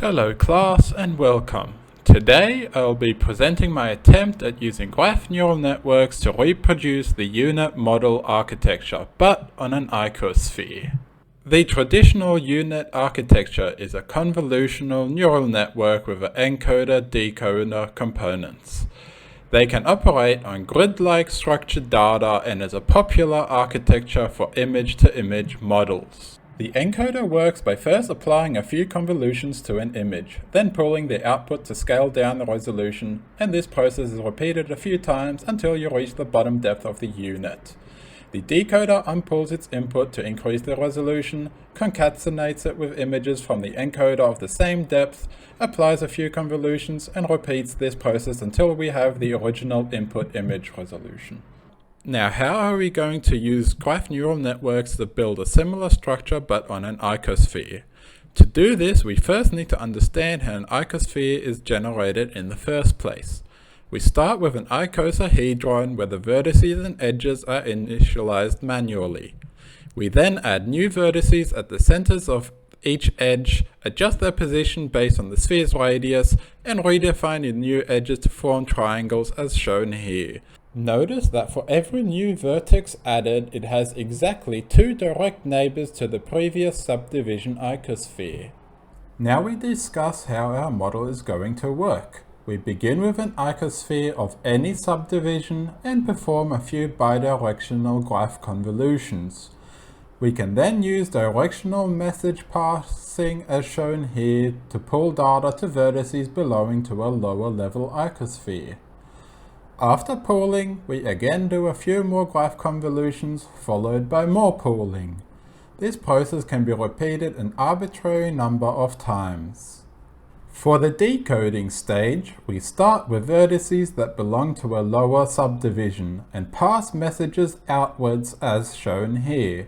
Hello class and welcome. Today I'll be presenting my attempt at using graph neural networks to reproduce the Unet model architecture, but on an icosphere. The traditional Unet architecture is a convolutional neural network with an encoder-decoder components. They can operate on grid-like structured data and is a popular architecture for image-to-image models. The encoder works by first applying a few convolutions to an image, then pulling the output to scale down the resolution, and this process is repeated a few times until you reach the bottom depth of the Unet. The decoder unpulls its input to increase the resolution, concatenates it with images from the encoder of the same depth, applies a few convolutions, and repeats this process until we have the original input image resolution. Now, how are we going to use graph neural networks to build a similar structure but on an icosphere? To do this, we first need to understand how an icosphere is generated in the first place. We start with an icosahedron where the vertices and edges are initialized manually. We then add new vertices at the centers of each edge, adjust their position based on the sphere's radius, and redefine the new edges to form triangles as shown here. Notice that for every new vertex added, it has exactly two direct neighbors to the previous subdivision icosphere. Now we discuss how our model is going to work. We begin with an icosphere of any subdivision and perform a few bidirectional graph convolutions. We can then use directional message passing as shown here to pull data to vertices belonging to a lower level icosphere. After pooling, we again do a few more graph convolutions followed by more pooling. This process can be repeated an arbitrary number of times. For the decoding stage, we start with vertices that belong to a lower subdivision and pass messages outwards as shown here.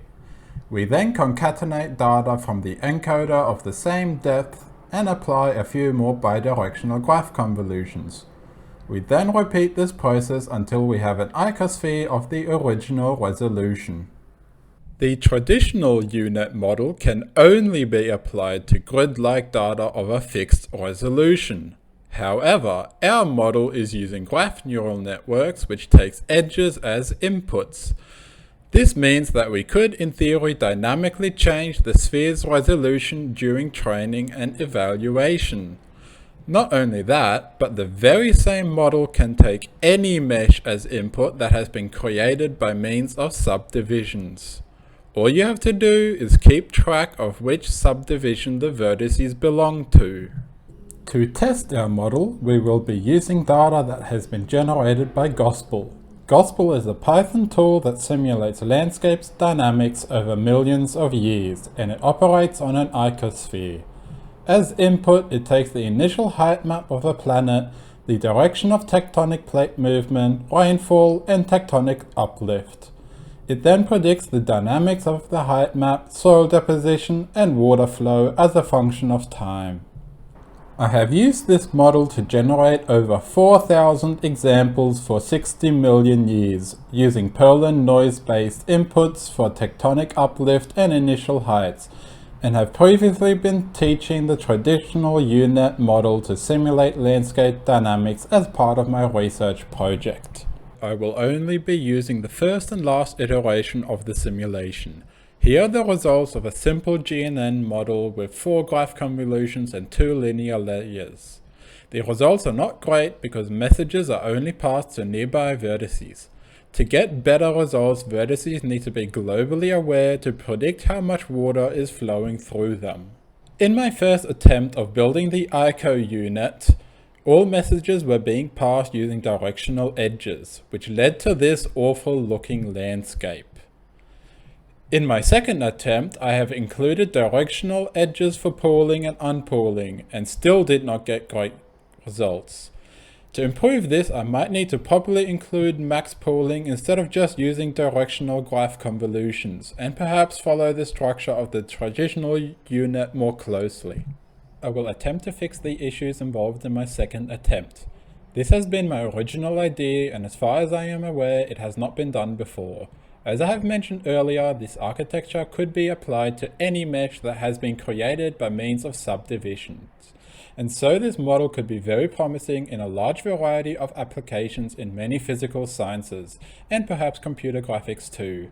We then concatenate data from the encoder of the same depth and apply a few more bidirectional graph convolutions. We then repeat this process until we have an icosphere of the original resolution. The traditional Unet model can only be applied to grid-like data of a fixed resolution. However, our model is using graph neural networks which takes edges as inputs. This means that we could in theory dynamically change the sphere's resolution during training and evaluation. Not only that, but the very same model can take any mesh as input that has been created by means of subdivisions. All you have to do is keep track of which subdivision the vertices belong to. To test our model, we will be using data that has been generated by Gospel. Gospel is a Python tool that simulates landscapes dynamics over millions of years, and it operates on an icosphere. As input, it takes the initial height map of a planet, the direction of tectonic plate movement, rainfall, and tectonic uplift. It then predicts the dynamics of the height map, soil deposition, and water flow as a function of time. I have used this model to generate over 4,000 examples for 60 million years, using Perlin noise-based inputs for tectonic uplift and initial heights, and have previously been teaching the traditional Unet model to simulate landscape dynamics as part of my research project. I will only be using the first and last iteration of the simulation. Here are the results of a simple GNN model with 4 graph convolutions and 2 linear layers. The results are not great because messages are only passed to nearby vertices. To get better results, vertices need to be globally aware to predict how much water is flowing through them. In my first attempt of building the Ico-Unet, all messages were being passed using directional edges, which led to this awful looking landscape. In my second attempt, I have included directional edges for pooling and unpooling, and still did not get great results. To improve this, I might need to properly include max pooling instead of just using directional graph convolutions, and perhaps follow the structure of the traditional Unet more closely. I will attempt to fix the issues involved in my second attempt. This has been my original idea, and as far as I am aware, it has not been done before. As I have mentioned earlier, this architecture could be applied to any mesh that has been created by means of subdivisions. And so this model could be very promising in a large variety of applications in many physical sciences, and perhaps computer graphics too.